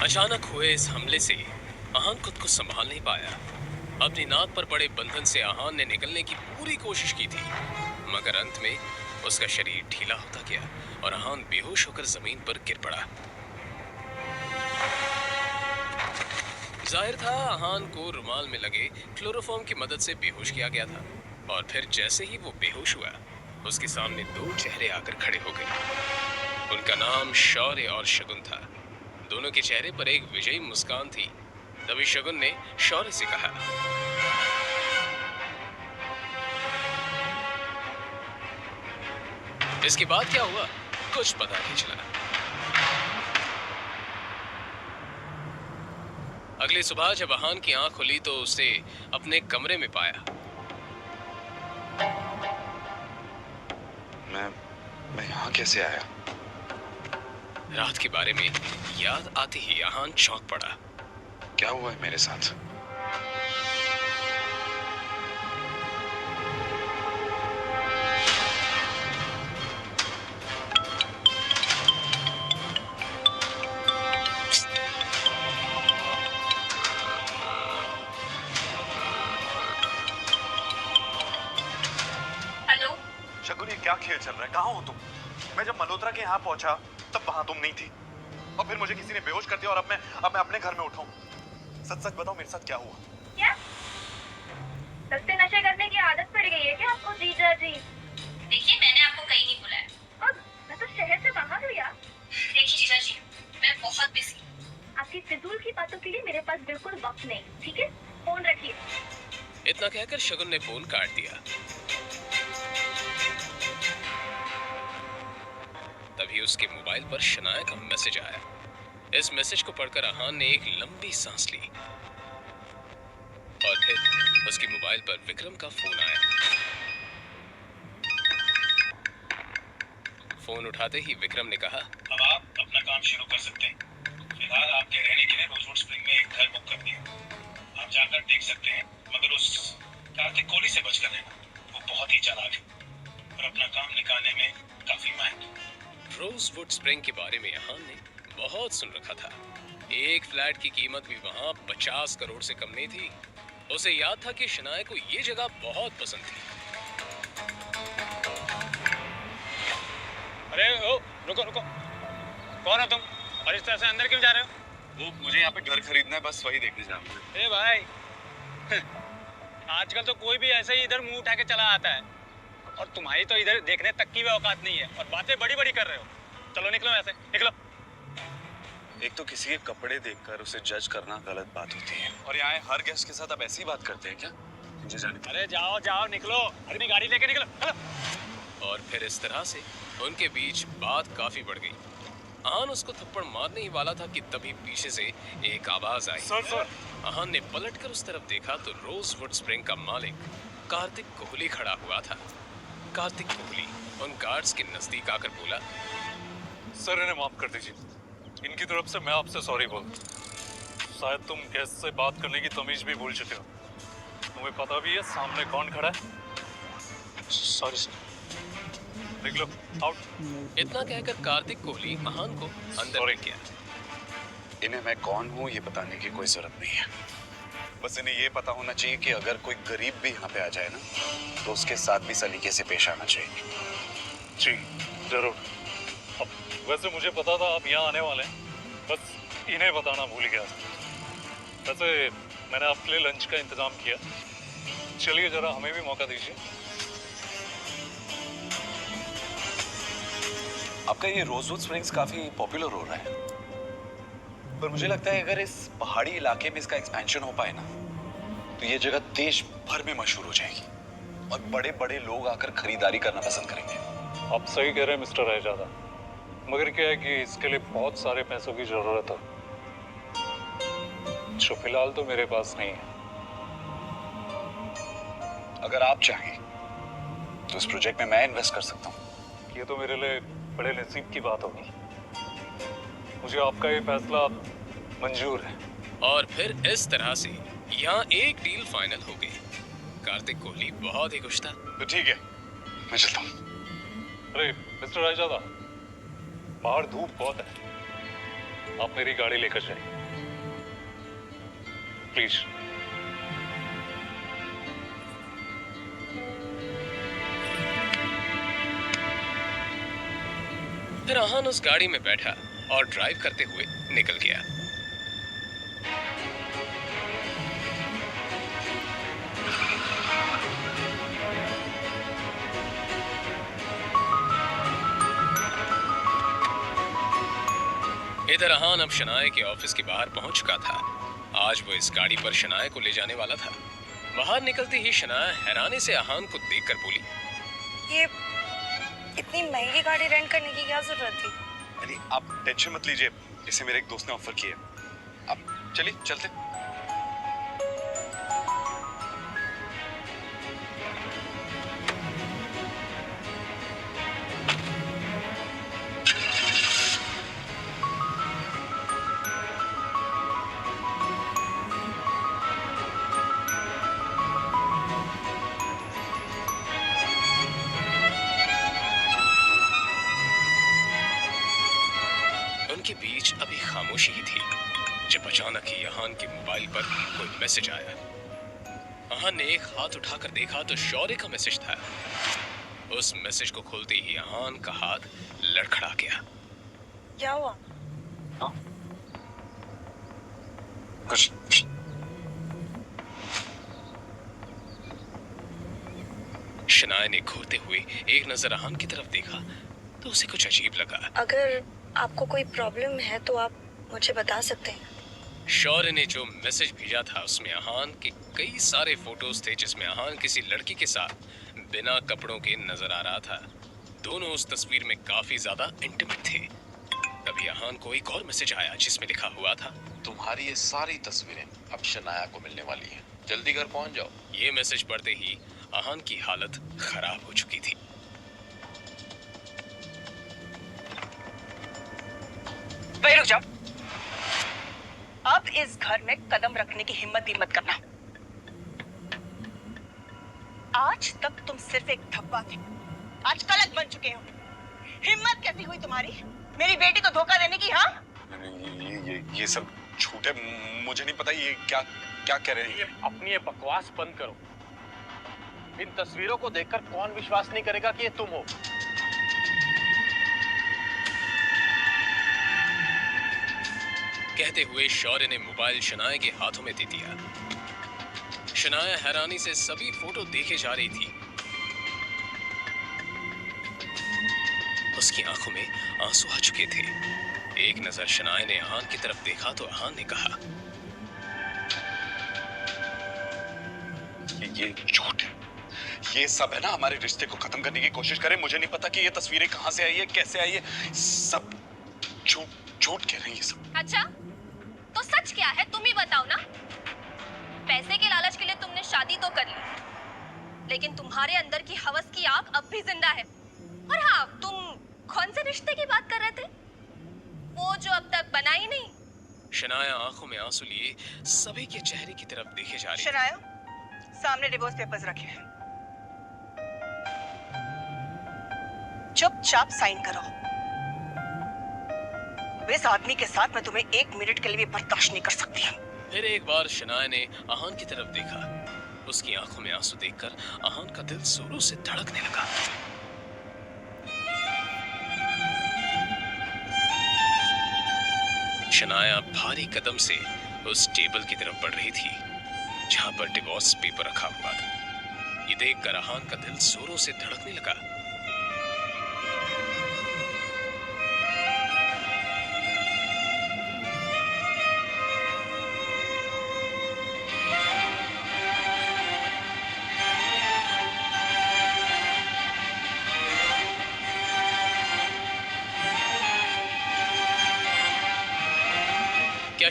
अचानक हुए इस हमले से आहान खुद को संभाल नहीं पाया। अपनी नाक पर पड़े बंधन से आहान ने निकलने की पूरी कोशिश की थी, मगर अंत में उसका शरीर ढीला होता गया और आहान बेहोश होकर जमीन पर गिर पड़ा। जाहिर था आहान को रुमाल में लगे क्लोरोफॉर्म की मदद से बेहोश किया गया था, और फिर जैसे ही वो बेहोश हुआ, उसके सामने दो चेहरे आकर खड़े हो गए। उनका नाम शौर्य और शगुन था। दोनों के चेहरे पर एक विजयी मुस्कान थी। तभी शगुन ने शौर्य से कहा, इसके बाद क्या हुआ कुछ पता नहीं चला। अगली सुबह जब आहान की आंख खुली तो उसे अपने कमरे में पाया। मैं यहाँ कैसे आया? रात के बारे में याद आते ही आहान चौंक पड़ा। क्या हुआ है मेरे साथ? हेलो शगुन, ये क्या खेल चल रहा है? कहाँ हो तुम? मैं जब मल्होत्रा के यहाँ पहुंचा तब वहां तुम नहीं थी, और फिर मुझे किसी ने बेहोश कर दिया और अब मैं अपने घर में उठाऊं। सच सच बताओ, मेरे साथ क्या हुआ? क्या सस्ते नशे करने की आदत पड़ गई है क्या आपको जीजा जी? देखिए, मैंने आपको कहीं नहीं बुलाया और मैं तो शहर से बाहर हूँ यार। देखिए जीजा जी, मैं बहुत बिजी। आपकी फिजूल की बातों के लिए मेरे पास बिल्कुल वक्त नहीं, ठीक है? फोन रखिए। इतना कहकर शगुन ने फोन काट दिया। तभी उसके मोबाइल पर शनाया का मैसेज आया। इस मैसेज को पढ़कर आहान ने एक लंबी सांस ली, और फिर उसके मोबाइल पर विक्रम का फोन आया। फोन उठाते ही विक्रम ने कहा, अब आप अपना काम शुरू कर सकते हैं। फिलहाल आपके रहने के लिए रोजवुड स्प्रिंग में एक घर बुक कर दिया। आप जाकर देख सकते हैं, मगर उस कार्तिक कोहली से बचकर रहना। वो बहुत ही चालाक है और अपना काम निकालने में काफी माहिर। रोजवुड स्प्रिंग के बारे में आहान ने बहुत सुन रखा था। एक फ्लैट की कीमत भी वहां 50 करोड़ से कम नहीं थी। उसे याद था कि शनाया को ये जगह बहुत पसंद थी। अरे ओ, रुको रुको, कौन हो तुम और इस तरह से अंदर क्यों जा रहे हो? वो मुझे यहाँ पे घर खरीदना है, बस वही देखने जा रहा हूँ। ए भाई, आजकल तो कोई भी ऐसे ही इधर मुंह उठा के चला आता है, और तुम्हारी तो इधर देखने तक की भी औकात नहीं है और बातें बड़ी बड़ी कर रहे हो। चलो निकलो ऐसे, निकलो। एक तो किसी के कपड़े देखकर उसे जज करना गलत बात होती है, और यहाँ हर गेस्ट के साथ आप ऐसी बात करते हैं क्या? मुझे जाने। अरे जाओ जाओ, निकलो, अपनी गाड़ी लेके निकलो, चलो। और फिर इस तरह से उनके बीच बात काफी बढ़ गई। आहान उसको थप्पड़ मारने ही वाला था कि तभी पीछे से एक आवाज आई। सर। आहान ने पलटकर उस तरफ देखा तो रोजवुड स्प्रिंग का मालिक कार्तिक कोहली खड़ा हुआ था। कार्तिक कोहली उन गार्ड्स के नजदीक आकर बोला, सर इन्हें माफ कर दीजिए, इनकी तरफ से मैं आपसे सॉरी बोल। शायद तुम गेस्ट से बात करने की तमीज भी भूल चुके हो। तुम्हें पता भी है सामने कौन खड़ा है? Sorry sir. देख लो, आउट। इतना कहकर कार्तिक कोहली आहान को अंदर ले गया। इन्हें मैं कौन हूँ ये बताने की कोई जरूरत नहीं है। बस इन्हें ये पता होना चाहिए कि अगर कोई गरीब भी यहाँ पे आ जाए ना, तो उसके साथ भी सलीके से पेश आना चाहिए। जी जरूर। अब वैसे मुझे पता था आप यहाँ आने वाले हैं, बस इन्हें बताना भूल गया। वैसे मैंने आपके लिए लंच का इंतजाम किया, चलिए जरा हमें भी मौका दीजिए। आपका ये रोजवुड स्प्रिंग्स काफी पॉपुलर हो रहा है, पर मुझे लगता है अगर इस पहाड़ी इलाके में इसका एक्सपेंशन हो पाए ना, तो ये जगह देश भर में मशहूर हो जाएगी और बड़े बड़े लोग आकर खरीदारी करना पसंद करेंगे। आप सही कह रहे हैं मिस्टर रायजादा, मगर क्या है कि इसके लिए बहुत सारे पैसों की जरूरत है, जो फिलहाल तो मेरे पास नहीं है। अगर आप चाहें तो इस प्रोजेक्ट में मैं इन्वेस्ट कर सकता हूँ। ये तो मेरे लिए बड़े नसीब की बात होगी। मुझे आपका ये फैसला मंजूर है। और फिर इस तरह से यहाँ एक डील फाइनल हो गई। कार्तिक कोहली बहुत ही खुश था। तो ठीक है, मैं चलता हूँ। अरे मिस्टर रायजादा, बाहर धूप बहुत है, आप मेरी गाड़ी लेकर जाइए प्लीज। फिर आहान उस गाड़ी में बैठा और ड्राइव करते हुए निकल गया। इधर आहान अब शनाया के ऑफिस के बाहर पहुंच चुका था। आज वो इस गाड़ी पर शनाया को ले जाने वाला था। बाहर निकलते ही शनाया हैरानी से आहान को देखकर बोली, ये इतनी महंगी गाड़ी रेंट करने की क्या जरूरत थी? अरे आप टेंशन मत लीजिए, इसे मेरे एक दोस्त ने ऑफर किया। आप चलिए चलते। उनके बीच अभी खामोशी ही थी जब अचानक ही आहान के मोबाइल पर कोई मैसेज आया। आहान ने एक हाथ उठाकर देखा तो शौर्य का मैसेज था। उस मैसेज को खोलते ही आहान का हाथ लड़खड़ा गया। क्या हुआ? कुछ शनाया ने घूरते हुए एक नजर आहान की तरफ देखा तो उसे कुछ अजीब लगा। अगर आपको कोई प्रॉब्लम है तो आप मुझे बता सकते हैं। शौर्य ने जो मैसेज भेजा था उसमें आहान के कई सारे फोटोज थे जिसमें आहान किसी लड़की के साथ बिना कपड़ों के नजर आ रहा था। दोनों उस तस्वीर में काफी ज्यादा इंटीमेट थे। तभी आहान को एक और मैसेज आया जिसमें लिखा हुआ था, तुम्हारी ये सारी तस्वीरें अब शनाया को मिलने वाली हैं। जल्दी घर पहुंच जाओ। ये मैसेज पढ़ते ही आहान की हालत खराब हो चुकी थी। भाई रुक जाओ। अब इस घर में कदम रखने की हिम्मत भी मत करना। आज तक तुम सिर्फ एक धब्बा थे, आज कलंक बन चुके हो। हिम्मत कैसी हुई तुम्हारी मेरी बेटी को धोखा देने की? हाँ, ये सब झूठ है। मुझे नहीं पता ये क्या क्या कह रहे हैं। अपनी ये बकवास बंद करो। इन तस्वीरों को देखकर कौन विश्वास नहीं करेगा कि ये तुम हो? कहते हुए शौर्य ने मोबाइल शनाया के हाथों में दे दिया। शनाया हैरानी से सभी फोटो देखे जा रही थी। उसकी आंखों में आंसू आ चुके थे। एक नजर शनाया ने आहान की तरफ देखा तो आहान ने कहा, ये झूठ है। ये सब है ना हमारे रिश्ते को खत्म करने की कोशिश करें। मुझे नहीं पता कि ये तस्वीरें कहां से आई है, कैसे आई है। सब झूठ कह रहे हैं ये सब। अच्छा, तो सच क्या है तुम ही बताओ ना। पैसे के लालच के लिए तुमने शादी तो कर ली, लेकिन तुम्हारे अंदर की हवस की आग अब भी जिंदा है। और हाँ, तुम कौन से रिश्ते की बात कर रहे थे? वो जो अब तक बना ही नहीं। शनाया आंखों में आंसू लिए सभी के चेहरे की तरफ देखे जा रही थी। शनाया, सामने डिवोर्स पेपर्स रखे हैं, चुपचाप साइन करो। इस आदमी के साथ मैं तुम्हें एक मिनट के लिए भी बर्दाश्त नहीं कर सकती। फिर एक बार शनाया ने आहान की तरफ देखा। उसकी आंखों में आंसू देखकर आहान का दिल जोरों से धड़कने लगा। शनाया भारी कदम से उस टेबल की तरफ बढ़ रही थी जहां पर डिवोर्स पेपर रखा हुआ था। ये देखकर आहान का दिल जोरों से धड़कने लगा।